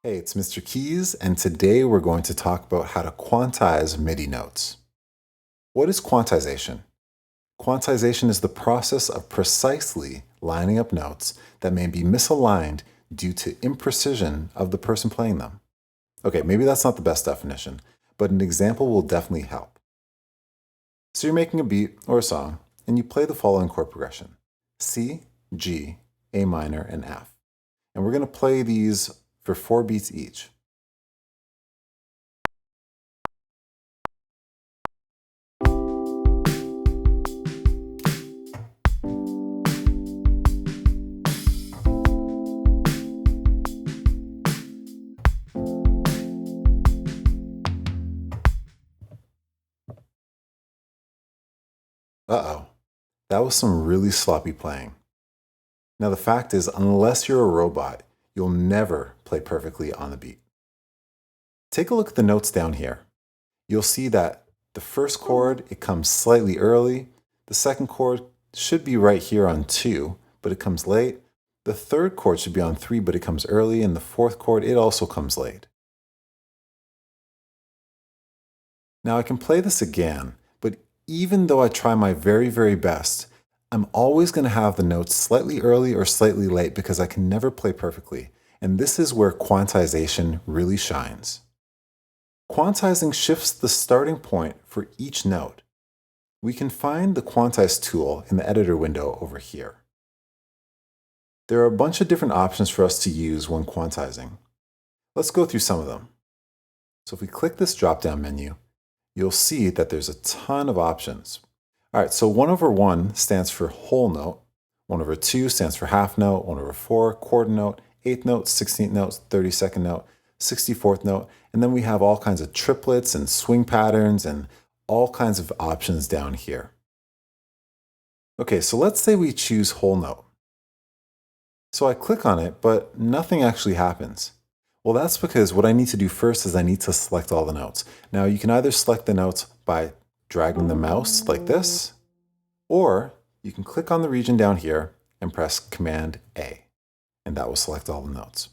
Hey, it's Mr. Keys, and today we're going to talk about how to quantize MIDI notes. What is quantization? Quantization is the process of precisely lining up notes that may be misaligned due to imprecision of the person playing them. Okay, maybe that's not the best definition, but an example will definitely help. So you're making a beat or a song, and you play the following chord progression: C, G, A minor, and F. And we're going to play these for 4 beats each. Uh-oh, that was some really sloppy playing. Now the fact is, unless you're a robot, you'll never play perfectly on the beat. Take a look at the notes down here. You'll see that the first chord, it comes slightly early. The second chord should be right here on 2, but it comes late. The third chord should be on 3, but it comes early. And the fourth chord, it also comes late. Now I can play this again, but even though I try my very, very best, I'm always going to have the notes slightly early or slightly late because I can never play perfectly. And this is where quantization really shines. Quantizing shifts the starting point for each note. We can find the Quantize tool in the editor window over here. There are a bunch of different options for us to use when quantizing. Let's go through some of them. So if we click this drop-down menu, you'll see that there's a ton of options. All right, so 1/1 stands for whole note, 1/2 stands for half note, 1/4 quarter note, 8th note, 16th note, 32nd note, 64th note, and then we have all kinds of triplets and swing patterns and all kinds of options down here. Okay, so let's say we choose whole note. So I click on it, but nothing actually happens. Well, that's because what I need to do first is I need to select all the notes. Now you can either select the notes by dragging the mouse like this, or you can click on the region down here and press Command A, and that will select all the notes.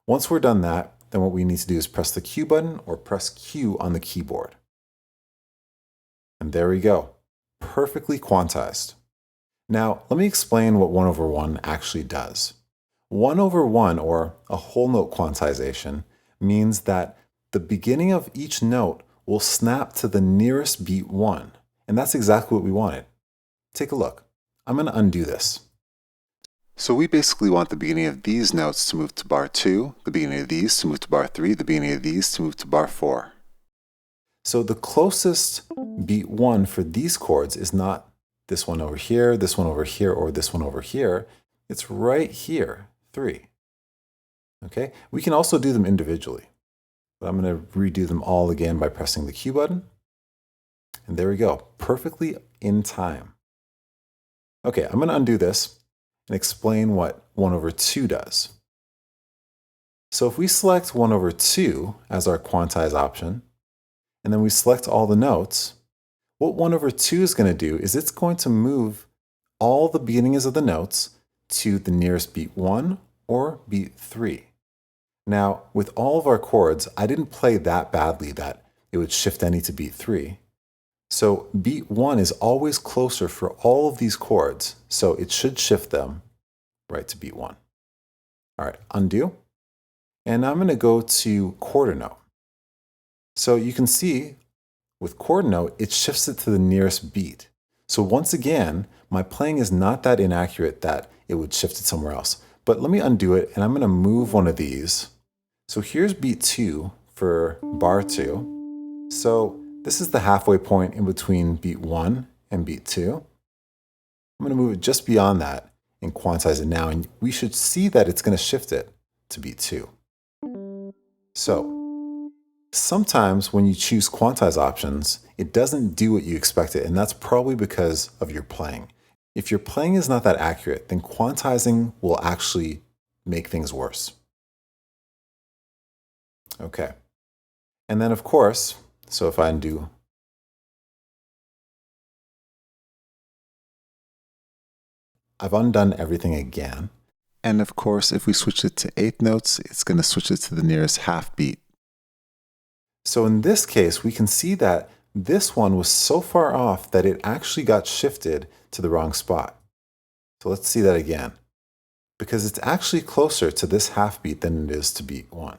Once we're done that, then what we need to do is press the Q button or press Q on the keyboard. And there we go, perfectly quantized. Now, let me explain what 1/1 actually does. 1/1, or a whole note quantization, means that the beginning of each note will snap to the nearest beat 1. And that's exactly what we wanted. Take a look. I'm going to undo this. So we basically want the beginning of these notes to move to bar 2, the beginning of these to move to bar 3, the beginning of these to move to bar 4. So the closest beat 1 for these chords is not this one over here, this one over here, or this one over here. It's right here, 3. Okay, we can also do them individually, but I'm going to redo them all again by pressing the Q button. And there we go, perfectly in time. Okay, I'm going to undo this and explain what 1/2 does. So if we select 1/2 as our quantize option, and then we select all the notes, what 1/2 is going to do is it's going to move all the beginnings of the notes to the nearest beat 1 or beat 3. Now, with all of our chords, I didn't play that badly that it would shift any to beat 3. So beat 1 is always closer for all of these chords, so it should shift them right to beat 1. All right, undo. And I'm going to go to quarter note. So you can see with quarter note, it shifts it to the nearest beat. So once again, my playing is not that inaccurate that it would shift it somewhere else. But let me undo it, and I'm going to move one of these. So here's beat 2 for bar 2. So this is the halfway point in between beat 1 and beat 2. I'm going to move it just beyond that and quantize it now, and we should see that it's going to shift it to beat 2. So sometimes when you choose quantize options, it doesn't do what you expect it, and that's probably because of your playing. If your playing is not that accurate, then quantizing will actually make things worse. Okay. And then of course, so if I undo, I've undone everything again. And of course, if we switch it to eighth notes, it's going to switch it to the nearest half beat. So in this case, we can see that this one was so far off that it actually got shifted to the wrong spot. So let's see that again, because it's actually closer to this half beat than it is to beat 1.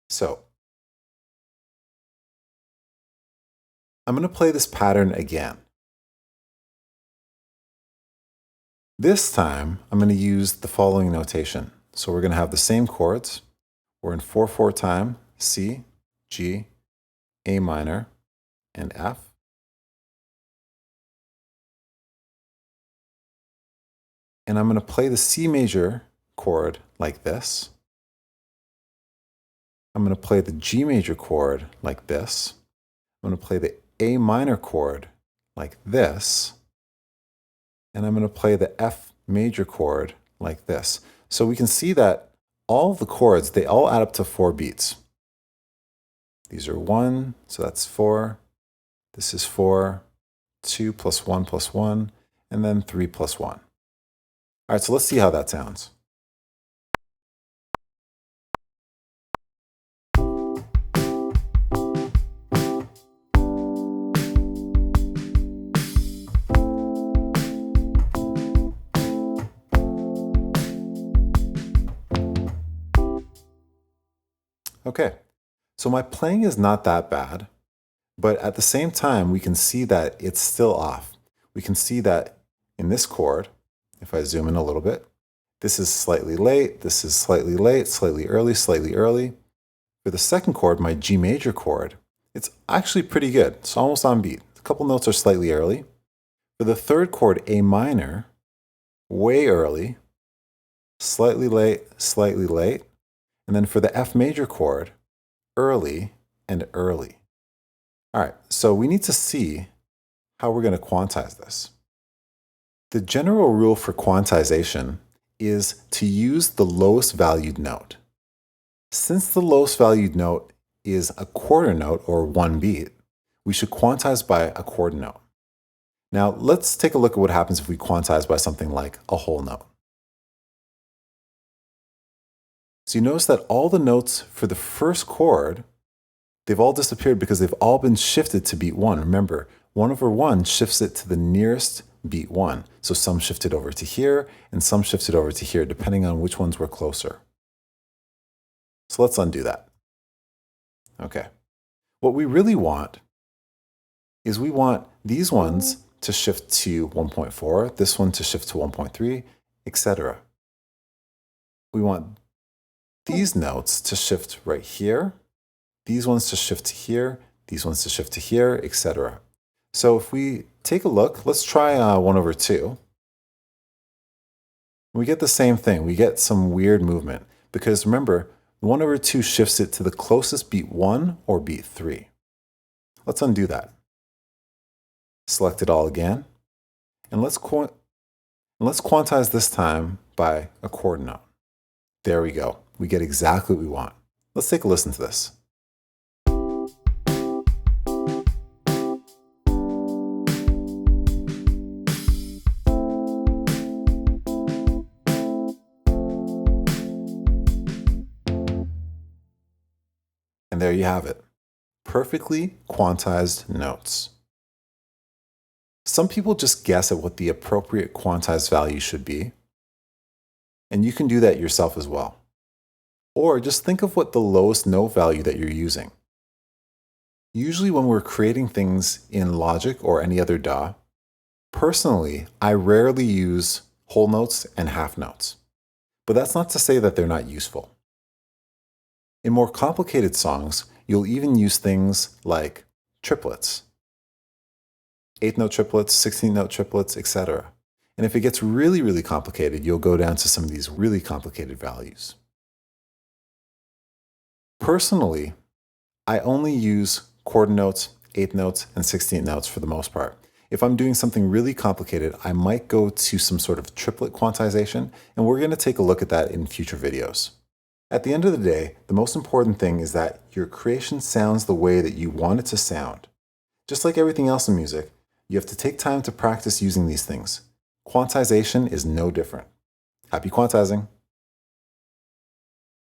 So I'm going to play this pattern again. This time, I'm going to use the following notation. So we're going to have the same chords. We're in 4/4 time, C, G, A minor, and F. And I'm going to play the C major chord like this. I'm going to play the G major chord like this. I'm going to play the A minor chord like this. And I'm going to play the F major chord like this. So we can see that all of the chords, they all add up to 4 beats. These are 1, so that's 4. This is 4, 2 plus 1 plus 1, and then 3 plus 1. All right, so let's see how that sounds. Okay, so my playing is not that bad, but at the same time, we can see that it's still off. We can see that in this chord, if I zoom in a little bit, this is slightly late, this is slightly late, slightly early, slightly early. For the second chord, my G major chord, it's actually pretty good. It's almost on beat. A couple notes are slightly early. For the third chord, A minor, way early, slightly late, slightly late. And then for the F major chord, early and early. All right, so we need to see how we're going to quantize this. The general rule for quantization is to use the lowest valued note. Since the lowest valued note is a quarter note or 1 beat, we should quantize by a quarter note. Now let's take a look at what happens if we quantize by something like a whole note. So you notice that all the notes for the first chord, they've all disappeared because they've all been shifted to beat 1. Remember, 1/1 shifts it to the nearest beat 1. So some shifted over to here and some shifted over to here, depending on which ones were closer. So let's undo that. Okay. What we really want is we want these ones to shift to 1.4, this one to shift to 1.3, etc. We want these notes to shift right here, these ones to shift to here, these ones to shift to here, etc. So if we take a look, let's try 1/2. We get the same thing. We get some weird movement because remember, 1/2 shifts it to the closest beat 1 or beat 3. Let's undo that. Select it all again. And let's quantize this time by a chord note. There we go. We get exactly what we want. Let's take a listen to this. And there you have it. Perfectly quantized notes. Some people just guess at what the appropriate quantized value should be. And you can do that yourself as well. Or just think of what the lowest note value that you're using. Usually when we're creating things in Logic or any other DAW, personally, I rarely use whole notes and half notes. But that's not to say that they're not useful. In more complicated songs, you'll even use things like triplets. 8th note triplets, 16th note triplets, etc. And if it gets really, really complicated, you'll go down to some of these really complicated values. Personally, I only use quarter notes, 8th notes, and 16th notes for the most part. If I'm doing something really complicated, I might go to some sort of triplet quantization, and we're going to take a look at that in future videos. At the end of the day, the most important thing is that your creation sounds the way that you want it to sound. Just like everything else in music, you have to take time to practice using these things. Quantization is no different. Happy quantizing!